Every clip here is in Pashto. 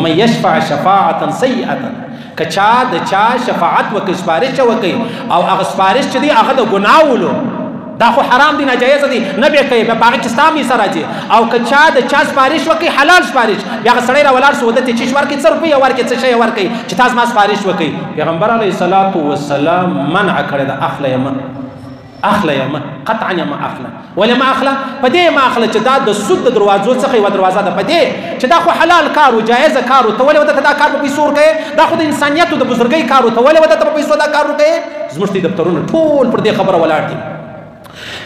من یشفع شفاعة سیئة که چا د چا شفاعت وکړي سپارش وکړي او هغه سپارش چې دی هغه د ګناه ولو دا خو حرام دی ناجایز دی نه به کوي په هغه کې ستا میسه راځي او که چا د چا سپارش وکړي حلال سپارش بیا هغه سړی راولاړ شو ودته چې ورکړي 100 روپۍ ورکړي څه شی ورکړي چې تاسو ما سپارش وکړي پیغمبر علیه الصلاة والسلام منع کړی د اخله یم اخله یم قطعا یم اخله ولې ما اخله په دې ما اخله چې دا د سود د دروازو څخه یوه دروازه ده په دې چې دا خو حلال کار و جایزه کار و ته ولې ودته دا کار په پیسو ورکوې دا خو د انسانیت او د بزرګۍ کار و ته ولې ودته په پیسو دا کار ورکوې زموږ دې دفترونه ټول پر دې خبره ولاړ دي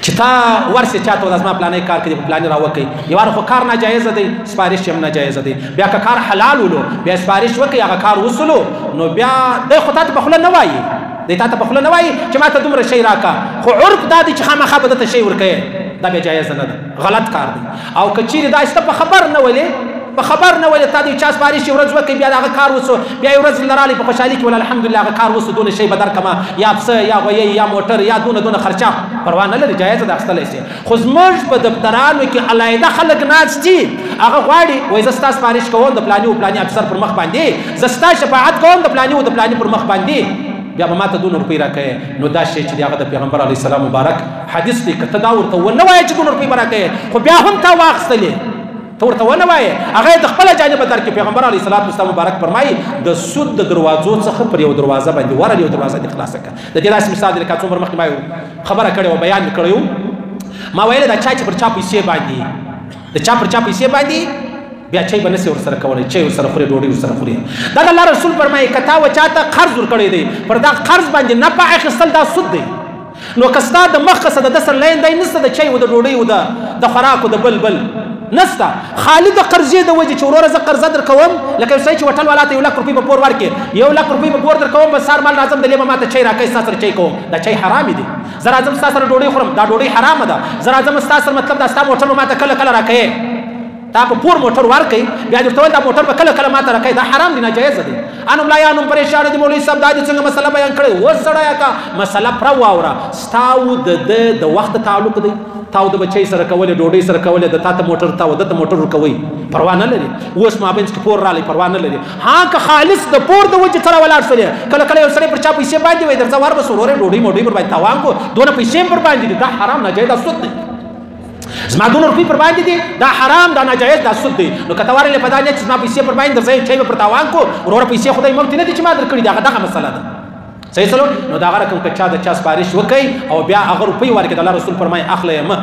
چې تا ورسې چاته د زما پلانې کار کوي په پلانې راوکړي یوار خو کار ناجایزه دی سپارش هم ناجایزه دی بیا که کار حلال ولو بیا سپارش وکړي هغه کار وسلو نو بیا دی خو تا ته په خوله نه وایي دی تا ته په خوله نه وایي چې ما ته دومره شی راکړه خو عرف دا دی چې خامخا به درته شی ورکوې دا بیا جایزه نه ده غلط کار دی او که چیرې دا سته په خبر نه ولې په خبر نه ولې تا د یو چا سپارش یو ورځ وکړي بیا د هغه کار وسو بیا یو ورځ لرالی په خوشحالي کې ولا الحمدلله هغه کار وسو دونه شی به درکړمه یا پسه یا غویی یا موټر یا دونه خرچه پروا نه لري جایزه ده اخیستلی شي خو زموږ په دفترانو کې علیحده خلک ناست دي هغه غواړي وایي زه ستا سپارش کوم د پلاني و پلاني افسر پر مخ باندې زه ستا شفاعت کوم د پلاني و د پلاني پر مخ باندې بیا به ما ته 2 روپۍ راکوې نو دا شی چې دی هغه د پیغمبر علیه السلام مبارک حدیث دی که ته دا ورته ونه وایې چې 2 روپۍ به راکوې خو بیا هم تا واخیستلې ته ورته ونه وایې هغه یې د خپله جانبه درکړي پیغمبر علیه السلام مبارک فرمایي د سود د دروازو څخه پر یو دروازه باندې ورل یو دروازه دې خلاصه کړه د دې داسې مثال دی لکه څو عمر مخکې ما یو خبره کړې وه بیان مې کړی و ما ویلې دا چا چې پر چا پیسې باندې د چا پر چا پیسې باندې بیا چای به نسي ورسره کولی چای ورسره خوري ډوډۍ ورسره خوري دا د الله رسول فرمایي که تا و چا ته قرض ورکړی دی پر دا قرض باندې نفع اخیستل دا سود دی نو که ستا د مخ څخه د ده سره لین دی نسته د چای و د ډوډۍ و د خوراک و د بل نسته خالي د قرضې د وجې چې وروره زه قرضه در کوم لکه یو سړی چې هوټل والا ته 1 لک روپۍ به پور ورکړي 1 لک روپۍ به پور در کوم به سهار مال راځم د لیمه ما ته چای راکوي ستا سره چای کوم دا چای حرامې دی زه راځم ستا سره ډوډۍ خورم دا ډوډۍ حرامه ده زه راځم ستا سره مطلب دا ستا موټر به ما ته کله راکوي تا په پور موټر ورکړي بیا درته ویل دا موټر به کله ما ته راکوي دا حرام دی ناجایزه دی ان ملایانو پریشان دي مولوي صاحب دا دې څنګه مسله بیان کړې اوس سړی که مسله پوره واوره ستا او د وخت تعلق دی تا او د بچی سره کولې ډوډۍ سره کولې د تا ته موټر تا او د ته موټر ورکوئ پروا نه لري اوس مابینځ کې پور رالی پروا نه لري ها که خالص د پور د وجې سره ولاړ شولې کله یو سړی پر چا پیسې باندې وایي درځه ور به سورورې ډوډۍ پر باندې تاوان کو دونه پیسې هم پر باندې دي دا حرام ناجایز دا سود دی زما 2 روپۍ پر باندې دي دا حرام دا ناجایز دا سود دی نو که ته ورغلې په دا نیت چې زما پیسې پر باندې درځئ چای به پر تاوان کو وروره پیسې خدای مفتي نه دي چې ما درکړي دي هغه دغه مسله ده صحیح سلو نو دا هغه رقم که چا د چا سپارش وکړي او بیا هغه روپۍ ورکړي د الله رسول فرمایي اخله یې مه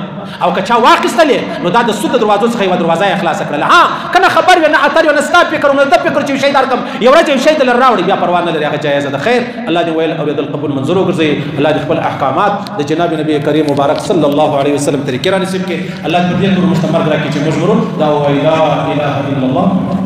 او که چا واخیستلې نو دا د سود د دروازو څخه یوه دروازه یې خلاصه کړله ها که نه خبر وي نه اتر وي نه ستا فکر و نه ده فکر چې یو شی درکړم یو ورځ یو شی دله راوړي بیا پروا نه لري هغه جایزه ده خیر الله دې ویل اورېدل قبول منظور وګرځوي الله دې خپل احکامات د جناب نبی کریم مبارک صلی الله علیه وسلم طریقې را نصیب کړي الله دې په دې ټول مستمر راکړي چې موږ مرو دا وایي لا اله الا الله